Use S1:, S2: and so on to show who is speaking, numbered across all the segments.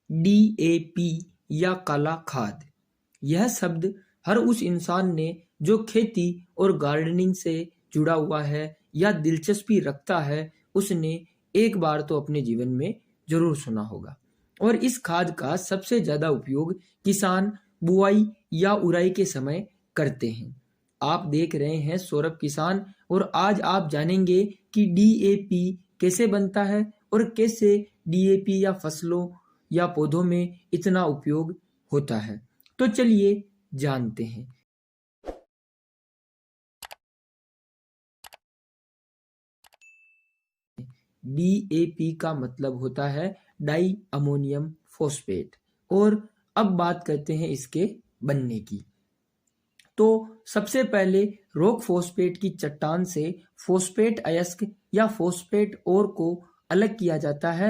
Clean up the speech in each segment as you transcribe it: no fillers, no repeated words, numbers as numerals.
S1: DAP या काला खाद। यह शब्द हर उस इंसान ने जो खेती और गार्डनिंग से जुड़ा हुआ है या दिलचस्पी रखता है, उसने एक बार तो अपने जीवन में जरूर सुना होगा। और इस खाद का सबसे ज्यादा उपयोग किसान बुआई या उराई के समय करते हैं। आप देख रहे हैं सौरभ किसान, और आज आप जानेंगे कि DAP कैसे बनता है और कैसे DAP या फसलों या पौधों में इतना उपयोग होता है। तो चलिए जानते हैं। DAP का मतलब होता है डाई अमोनियम फॉस्फेट। और अब बात करते हैं इसके बनने की। तो सबसे पहले रॉक फॉस्फेट की चट्टान से फॉस्फेट अयस्क या फॉस्फेट ओर को अलग किया जाता है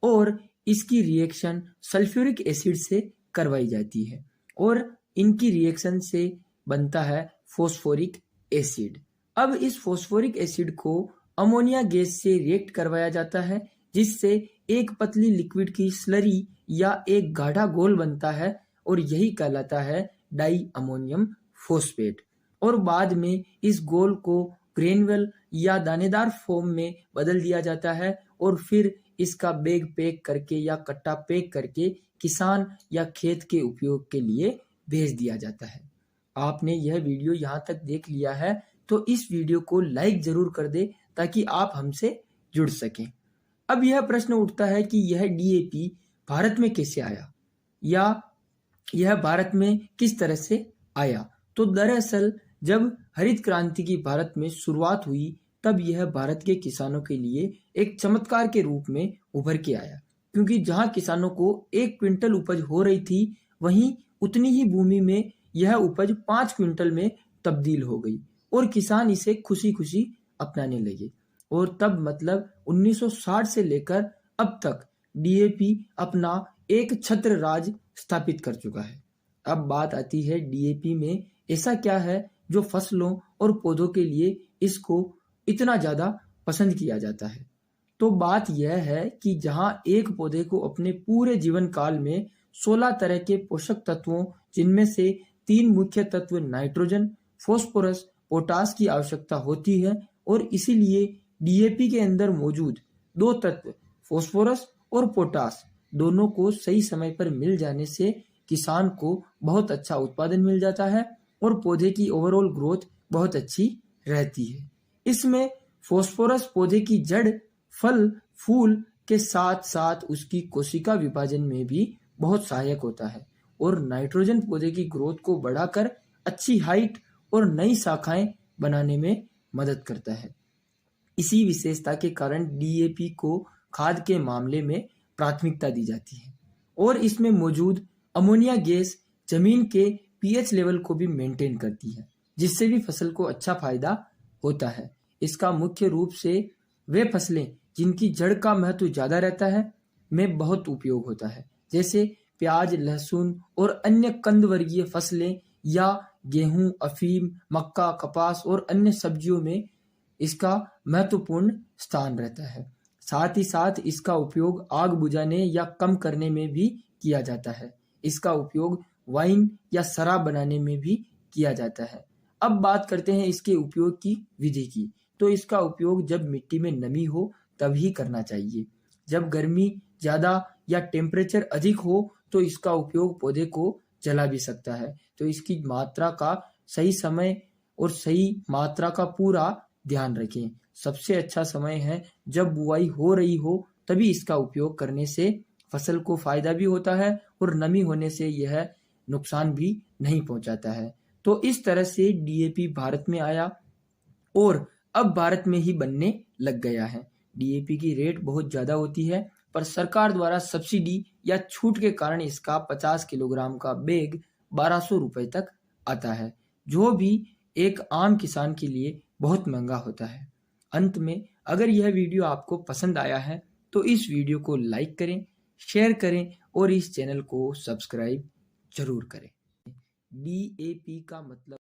S1: और इसकी रिएक्शन सल्फ्यूरिक एसिड से करवाई जाती है और इनकी रिएक्शन से बनता है फॉस्फोरिक एसिड। अब इस फॉस्फोरिक एसिड को अमोनिया गैस से रिएक्ट करवाया जाता है, जिससे एक पतली लिक्विड की स्लरी या एक गाढ़ा घोल बनता है और यही कहलाता है डाई अमोनियम फॉस्फेट। और बाद में इस घोल को ग्रेनुअल या दानेदार फॉर्म में बदल दिया जाता है और फिर इसका बैग पैक करके या कट्टा पैक करके किसान या खेत के उपयोग के लिए भेज दिया जाता है। आपने यह वीडियो यहाँ तक देख लिया है तो इस वीडियो को लाइक जरूर कर दे ताकि आप हमसे जुड़ सकें। अब यह प्रश्न उठता है कि यह DAP भारत में कैसे आया या यह भारत में किस तरह से आया। तो दरअसल जब हरित क्रांति की भारत में शुरुआत हुई तब यह भारत के किसानों के लिए एक चमत्कार के रूप में उभर के आया, क्योंकि जहां किसानों को 1 क्विंटल उपज हो रही थी वहीं उतनी ही भूमि में यह उपज 5 क्विंटल में तब्दील हो गई और किसान इसे खुशी खुशी अपनाने लगे। और तब मतलब 1960 से लेकर अब तक DAP अपना एक छत्र राज स्थापित कर चुका है। अब बात आती है DAP में ऐसा क्या है जो फसलों और पौधों के लिए इसको इतना ज्यादा पसंद किया जाता है। तो बात यह है कि जहां एक पौधे को अपने पूरे जीवन काल में 16 तरह के पोषक तत्वों, जिनमें से 3 मुख्य तत्व नाइट्रोजन, फास्फोरस, पोटास की आवश्यकता होती है, और इसीलिए DAP के अंदर मौजूद 2 तत्व फास्फोरस और पोटास दोनों को सही समय पर मिल जाने से किसान को बहुत अच्छा उत्पादन मिल जाता है और पौधे की ओवरऑल ग्रोथ बहुत अच्छी रहती है। इसमें फास्फोरस पौधे की जड़, फल, फूल के साथ साथ उसकी कोशिका विभाजन में भी बहुत सहायक होता है और नाइट्रोजन पौधे की ग्रोथ को बढ़ाकर अच्छी हाइट और नई शाखाएं बनाने में मदद करता है। इसी विशेषता के कारण DAP को खाद के मामले में प्राथमिकता दी जाती है और इसमें मौजूद अमोनिया गैस जमीन के pH लेवल को भी मेंटेन करती है, जिससे भी फसल को अच्छा फायदा होता है। इसका मुख्य रूप से वे फसलें जिनकी जड़ का महत्व ज्यादा रहता है में बहुत उपयोग होता है, जैसे प्याज, लहसुन और अन्य कंद वर्गीय फसलें या गेहूं, अफीम, मक्का, कपास और अन्य सब्जियों में इसका महत्वपूर्ण स्थान रहता है। साथ ही साथ इसका उपयोग आग बुझाने या कम करने में भी किया जाता है। इसका उपयोग वाइन या शराब बनाने में भी किया जाता है। अब बात करते हैं इसके उपयोग की विधि की। तो इसका उपयोग जब मिट्टी में नमी हो तभी करना चाहिए। जब गर्मी ज्यादा या टेम्परेचर अधिक हो तो इसका उपयोग पौधे को जला भी सकता है। तो इसकी मात्रा का सही समय और सही मात्रा का पूरा ध्यान रखें। सबसे अच्छा समय है जब बुआई हो रही हो, तभी इसका उपयोग करने से फसल को फायदा भी होता है और नमी होने से यह नुकसान भी नहीं पहुंचाता है। तो इस तरह से DAP भारत में आया और अब भारत में ही बनने लग गया है। DAP की रेट बहुत ज्यादा होती है, पर सरकार द्वारा सब्सिडी या छूट के कारण इसका 50 किलोग्राम का बैग 1200 रुपए तक आता है, जो भी एक आम किसान के लिए बहुत महंगा होता है। अंत में अगर यह वीडियो आपको पसंद आया है तो इस वीडियो को लाइक करें, शेयर करें और इस चैनल को सब्सक्राइब जरूर करें। DAP का मतलब